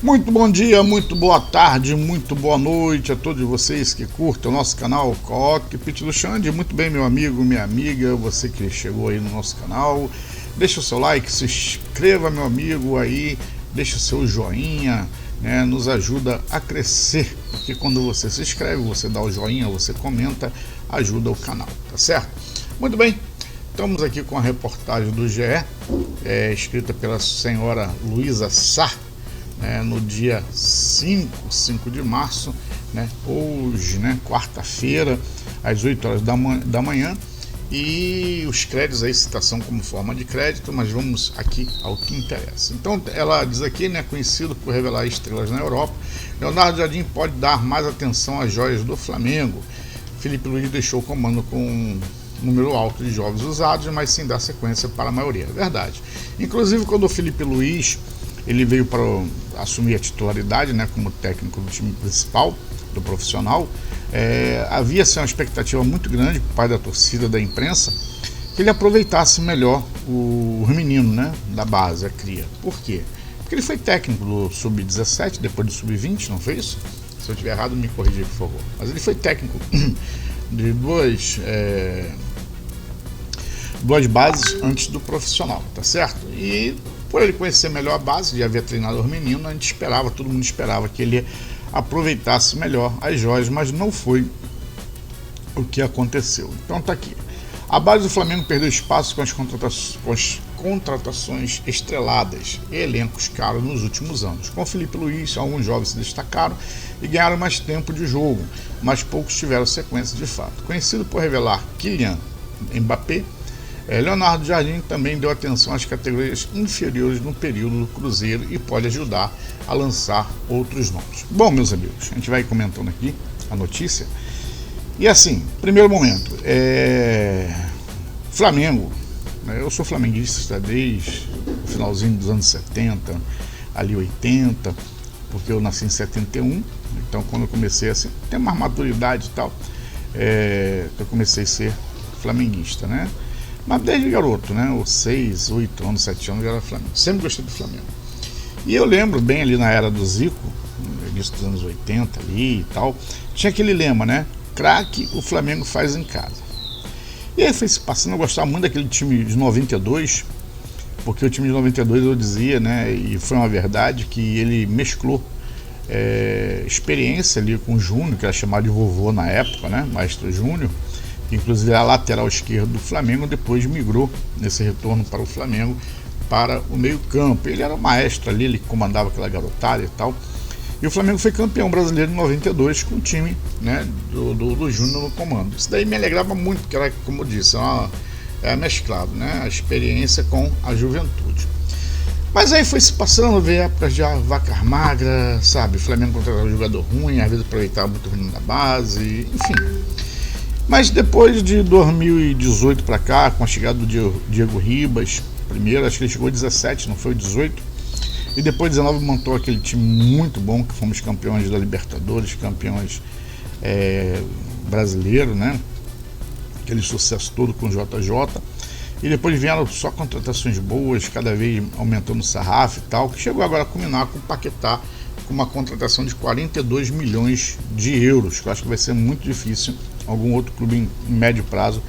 Muito bom dia, muito boa tarde, muito boa noite a todos vocês que curtem o nosso canal Cockpit do Xande. Muito bem, meu amigo, minha amiga, você que chegou aí no nosso canal. Deixa o seu like, se inscreva, meu amigo, aí, deixa o seu joinha, né, nos ajuda a crescer. Porque quando você se inscreve, você dá o joinha, você comenta, ajuda o canal, tá certo? Muito bem, estamos aqui com a reportagem do GE, escrita pela senhora Luísa Sá, no dia 5 de março, hoje, quarta-feira, às 8 horas da manhã, e os créditos aí, citação como forma de crédito, mas vamos aqui ao que interessa. Então ela diz aqui, conhecido por revelar estrelas na Europa, Leonardo Jardim pode dar mais atenção às joias do Flamengo. Felipe Luiz deixou o comando com um número alto de jovens usados, mas sem dar sequência para a maioria. É verdade. Inclusive, quando o Felipe Luiz ele veio para assumir a titularidade, como técnico do time principal, do profissional, havia uma expectativa muito grande por parte da torcida, da imprensa, que ele aproveitasse melhor os meninos, da base, a cria. Por quê? Porque ele foi técnico do Sub-17, depois do Sub-20, não foi isso? Se eu estiver errado, me corrija, por favor. Mas ele foi técnico de duas bases antes do profissional, tá certo? E por ele conhecer melhor a base, já havia treinado os meninos, todo mundo esperava que ele aproveitasse melhor as joias, mas não foi o que aconteceu. Então tá aqui. A base do Flamengo perdeu espaço com as contratações estreladas e elencos caros nos últimos anos. Com Felipe Luiz, alguns jovens se destacaram e ganharam mais tempo de jogo, mas poucos tiveram sequência de fato. Conhecido por revelar Kylian Mbappé, Leonardo Jardim também deu atenção às categorias inferiores no período do Cruzeiro e pode ajudar a lançar outros nomes. Bom, meus amigos, a gente vai comentando aqui a notícia. E assim, primeiro momento, Flamengo, eu sou flamenguista desde o finalzinho dos anos 70, ali 80, porque eu nasci em 71, então quando eu comecei assim, ter mais maturidade e tal, eu comecei a ser flamenguista, Mas desde garoto, os 6, 8 anos, 7 anos, eu era Flamengo. Sempre gostei do Flamengo. E eu lembro bem ali na era do Zico, no início dos anos 80 ali e tal, tinha aquele lema, craque o Flamengo faz em casa. E aí foi se passando, eu gostava muito daquele time de 92, porque o time de 92 eu dizia, e foi uma verdade, que ele mesclou experiência ali com o Júnior, que era chamado de vovô na época, Maestro Júnior, inclusive a lateral esquerda do Flamengo, depois migrou nesse retorno para o Flamengo, para o meio campo. Ele era o maestro ali, ele comandava aquela garotada e tal, e o Flamengo foi campeão brasileiro em 92 com o time do Júnior no comando. Isso daí me alegrava muito, porque era, como eu disse, mesclado, a experiência com a juventude. Mas aí foi se passando, veio épocas de vaca magra, sabe, o Flamengo contratava um jogador ruim, às vezes aproveitava muito o menino da base, enfim. Mas depois de 2018 para cá, com a chegada do Diego Ribas, primeiro, acho que ele chegou em 17, não foi 18, e depois 19 montou aquele time muito bom, que fomos campeões da Libertadores, campeões brasileiros, aquele sucesso todo com o JJ, e depois vieram só contratações boas, cada vez aumentando o sarrafo e tal, que chegou agora a culminar com o Paquetá, com uma contratação de 42 milhões de euros, que eu acho que vai ser muito difícil algum outro clube em médio prazo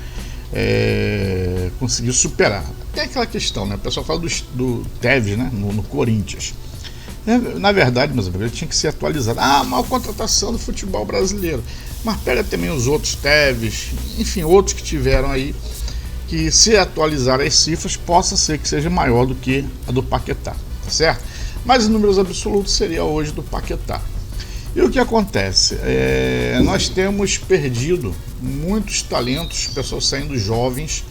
conseguir superar. Tem aquela questão, o pessoal fala do Tevez, no Corinthians. Na verdade, meus amigos, ele tinha que ser atualizado. Mal contratação do futebol brasileiro. Mas pega também os outros Tevez, enfim, outros que tiveram aí, que se atualizar as cifras, possa ser que seja maior do que a do Paquetá, tá certo? Mas em números absolutos seria hoje do Paquetá. E o que acontece? Nós temos perdido muitos talentos, pessoas saindo jovens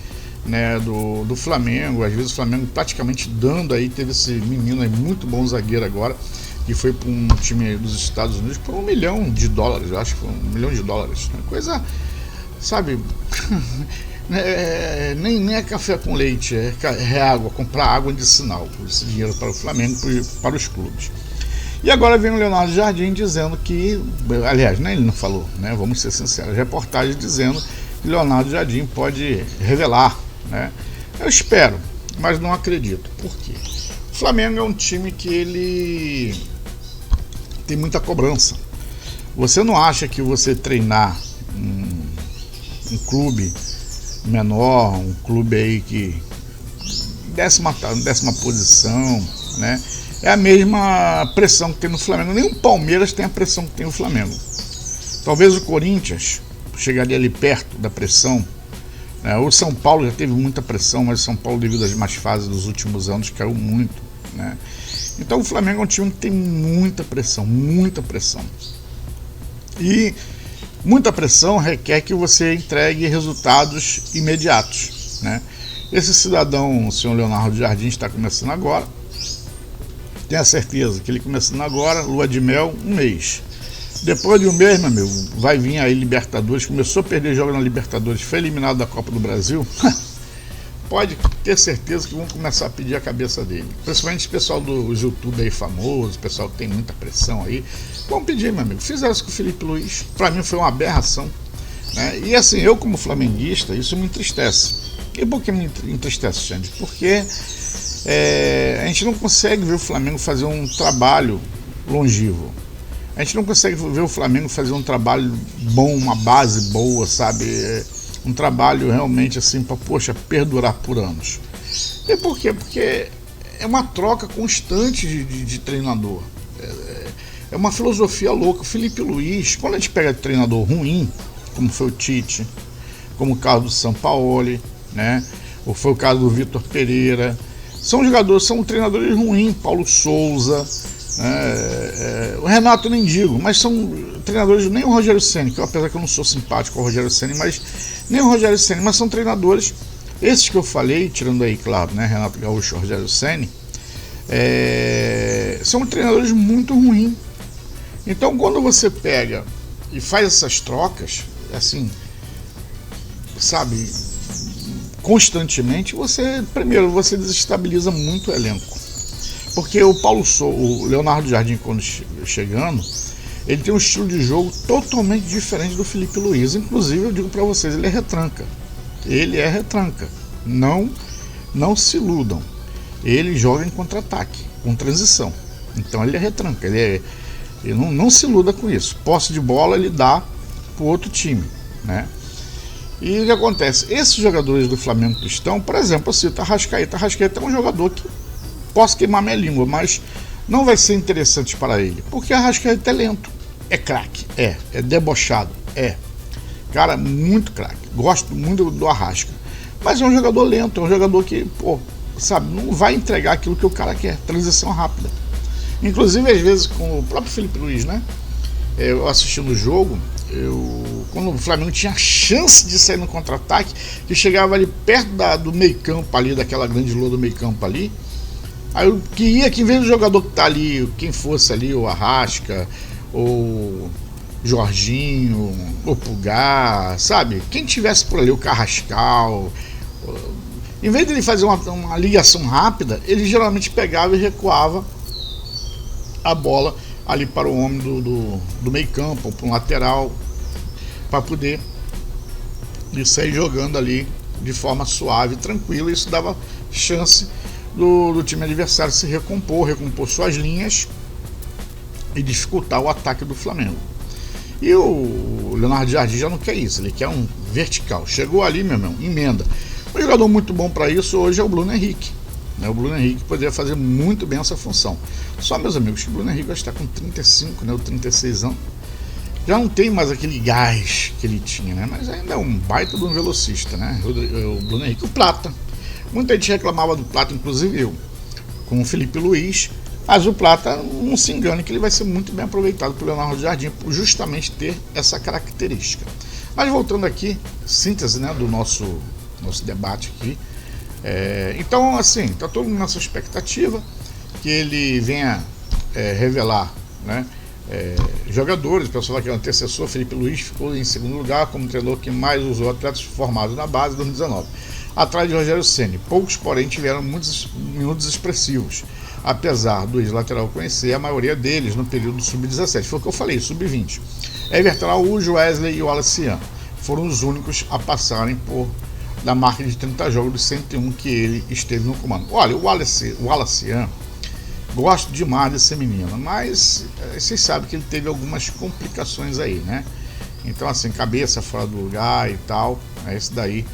do Flamengo. Às vezes o Flamengo praticamente dando aí, teve esse menino aí, muito bom zagueiro agora, que foi para um time dos Estados Unidos por $1 milhão, eu acho que foi $1 milhão. Coisa, sabe, nem é café com leite, é água, comprar água medicinal, esse dinheiro para o Flamengo, para os clubes. E agora vem o Leonardo Jardim dizendo que, aliás, ele não falou, vamos ser sinceros, reportagem dizendo que Leonardo Jardim pode revelar, Eu espero, mas não acredito. Por quê? O Flamengo é um time que ele tem muita cobrança. Você não acha que você treinar um clube menor, um clube aí que décima posição, né? É a mesma pressão que tem no Flamengo. Nem o Palmeiras tem a pressão que tem o Flamengo. Talvez o Corinthians chegaria ali perto da pressão, né? O São Paulo já teve muita pressão, mas o São Paulo, devido às más fases dos últimos anos, caiu muito, né? Então o Flamengo é um time que tem muita pressão, muita pressão. E muita pressão requer que você entregue resultados imediatos, né? Esse cidadão, o senhor Leonardo Jardim, está começando agora. Tenha certeza que ele começando agora, lua de mel, um mês. Depois de um mês, meu amigo, vai vir aí Libertadores. Começou a perder jogos na Libertadores, foi eliminado da Copa do Brasil. Pode ter certeza que vão começar a pedir a cabeça dele. Principalmente o pessoal do YouTube aí famoso, o pessoal que tem muita pressão aí. Vão pedir, meu amigo. Fizeram isso com o Felipe Luiz. Pra mim foi uma aberração, né? E assim, eu como flamenguista, isso me entristece. E por que me entristece, Xande? Porque a gente não consegue ver o Flamengo fazer um trabalho longevo. A gente não consegue ver o Flamengo fazer um trabalho bom, uma base boa, sabe? Um trabalho realmente assim para, poxa, perdurar por anos. E por quê? Porque é uma troca constante de treinador. É uma filosofia louca. O Felipe Luiz, quando a gente pega treinador ruim, como foi o Tite, como o caso do Sampaoli, né? Ou foi o caso do Vitor Pereira, são treinadores ruins. Paulo Souza, o Renato nem digo, mas são treinadores, nem o Rogério Ceni, que apesar que eu não sou simpático ao Rogério Ceni, mas nem o Rogério Ceni, mas são treinadores, esses que eu falei, tirando aí, claro, né, Renato Gaúcho e Rogério Ceni, são treinadores muito ruins. Então quando você pega e faz essas trocas, assim, sabe, constantemente, primeiro você desestabiliza muito o elenco. Porque o Leonardo Jardim, quando chegando, ele tem um estilo de jogo totalmente diferente do Felipe Luiz. Inclusive, eu digo para vocês, ele é retranca. Ele é retranca. Não se iludam. Ele joga em contra-ataque, com transição. Então ele é retranca. Ele não se iluda com isso. Posse de bola ele dá para o outro time, né? E o que acontece? Esses jogadores do Flamengo que estão, por exemplo, assim, o Arrascaeta é um jogador que posso queimar minha língua, mas não vai ser interessante para ele, porque Arrascaeta é lento, é craque, é debochado, cara, muito craque, gosto muito do Arrasca, mas é um jogador lento, é um jogador que, sabe, não vai entregar aquilo que o cara quer, transição rápida. Inclusive, às vezes, com o próprio Felipe Luiz, né, eu assistindo o jogo, quando o Flamengo tinha chance de sair no contra-ataque, que chegava ali perto do meio campo ali, daquela grande lua do meio campo ali, aí eu queria que, em vez do jogador que tá ali, quem fosse ali, o Arrasca, ou Jorginho, ou Pulgar, sabe? Quem tivesse por ali, o Carrascal, em vez de ele fazer uma ligação rápida, ele geralmente pegava e recuava a bola ali para o homem do meio campo, ou para um lateral, para poder sair jogando ali de forma suave, tranquila. Isso dava chance do time adversário se recompor suas linhas e dificultar o ataque do Flamengo. E o Leonardo Jardim já não quer isso, ele quer um vertical. Chegou ali, meu irmão, emenda. Um jogador muito bom para isso hoje é o Bruno Henrique. O Bruno Henrique poderia fazer muito bem essa função. Só, meus amigos, que o Bruno Henrique vai estar com 35, ou 36 anos. Já não tem mais aquele gás que ele tinha, né? Mas ainda é um baita de um velocista, né? O Bruno Henrique, o Plata. Muita gente reclamava do Plata, inclusive eu, com o Felipe Luiz, mas o Plata, não se engane que ele vai ser muito bem aproveitado pelo Leonardo Jardim, por justamente ter essa característica. Mas voltando aqui, síntese, né, do nosso debate aqui. Então, assim, está todo mundo nessa expectativa que ele venha revelar, né, jogadores. O pessoal que é o antecessor, Felipe Luiz, ficou em segundo lugar como treinador que mais usou atletas formados na base em 2019, atrás de Rogério Ceni. Poucos, porém, tiveram muitos minutos expressivos, apesar do ex-lateral conhecer a maioria deles no período sub-17. Foi o que eu falei, sub-20. Everton Araújo, Wesley e o Wallace foram os únicos a passarem da marca de 30 jogos dos 101 que ele esteve no comando. Olha, o Wallace, Gosto demais desse menino, mas vocês sabem que ele teve algumas complicações aí, né? Então, assim, cabeça fora do lugar e tal, esse daí,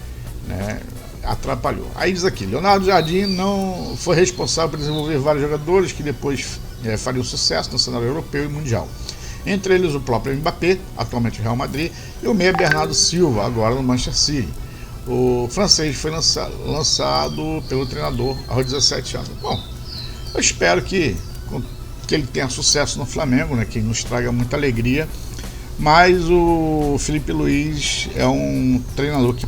né, atrapalhou. Aí diz aqui, Leonardo Jardim não foi responsável por desenvolver vários jogadores que depois fariam sucesso no cenário europeu e mundial. Entre eles o próprio Mbappé, atualmente no Real Madrid, e o meia Bernardo Silva, agora no Manchester City. O francês foi lançado pelo treinador aos 17 anos. Bom, eu espero que ele tenha sucesso no Flamengo, né, que nos traga muita alegria. Mas o Felipe Luiz é um treinador que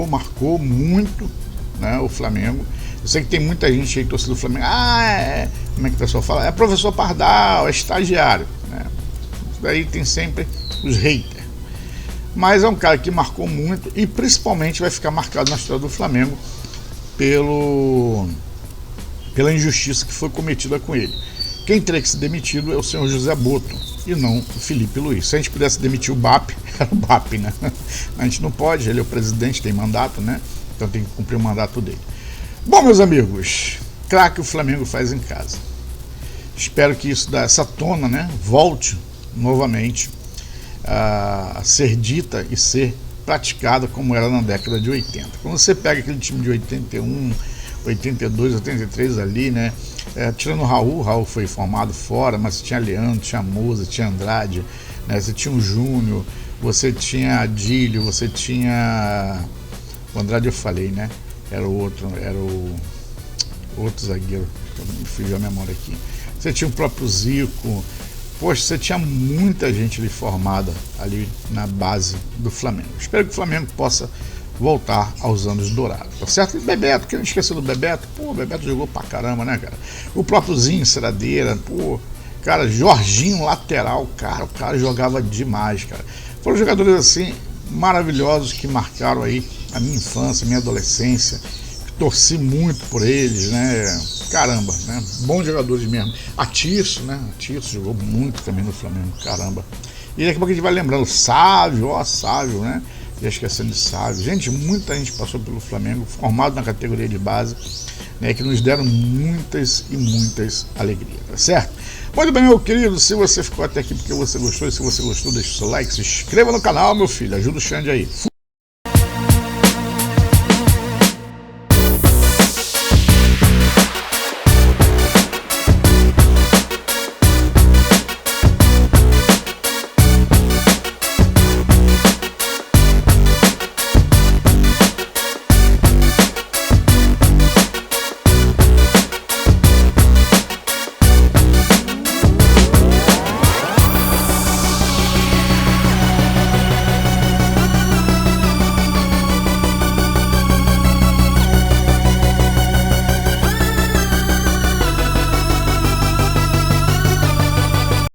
marcou muito, né, o Flamengo. Eu sei que tem muita gente aí que torce do Flamengo. Como é que o pessoal fala? É professor Pardal, é estagiário, né? Isso daí tem sempre os haters. Mas é um cara que marcou muito e principalmente vai ficar marcado na história do Flamengo pela injustiça que foi cometida com ele. Quem teria que ser demitido é o senhor José Boto e não o Felipe Luiz. Se a gente pudesse demitir o BAP, era o BAP, né? A gente não pode, ele é o presidente, tem mandato, né? Então tem que cumprir o mandato dele. Bom, meus amigos, craque o Flamengo faz em casa. Espero que isso, essa tona, né, volte novamente a ser dita e ser praticada como era na década de 80. Quando você pega aquele time de 81, 82, 83 ali, né? Tirando o Raul foi formado fora, mas você tinha Leandro, tinha Moza, tinha Andrade, né? Você tinha o Júnior, você tinha Adílio, você tinha o Andrade, eu falei, né? Era o outro zagueiro, me fugiu a memória aqui. Você tinha o próprio Zico. Poxa, você tinha muita gente ali formada ali na base do Flamengo. Espero que o Flamengo possa voltar aos anos dourados, tá certo? E Bebeto, quem não esqueceu do Bebeto? Pô, o Bebeto jogou pra caramba, né, cara? O próprio Zinho, Ceradeira, pô, cara, Jorginho, lateral, cara, o cara jogava demais, cara. Foram jogadores, assim, maravilhosos que marcaram aí a minha infância, a minha adolescência. Torci muito por eles, né? Caramba, né? Bons jogadores mesmo. Tirso, né? Tirso jogou muito também no Flamengo, caramba. E daqui a pouco a gente vai lembrando, Sávio, né? Já esquecendo de Sávio. Gente, muita gente passou pelo Flamengo, formado na categoria de base, né? Que nos deram muitas e muitas alegrias, tá certo? Muito bem, meu querido, se você ficou até aqui porque você gostou, e se você gostou, deixa o seu like, se inscreva no canal, meu filho, ajuda o Xande aí. Fui!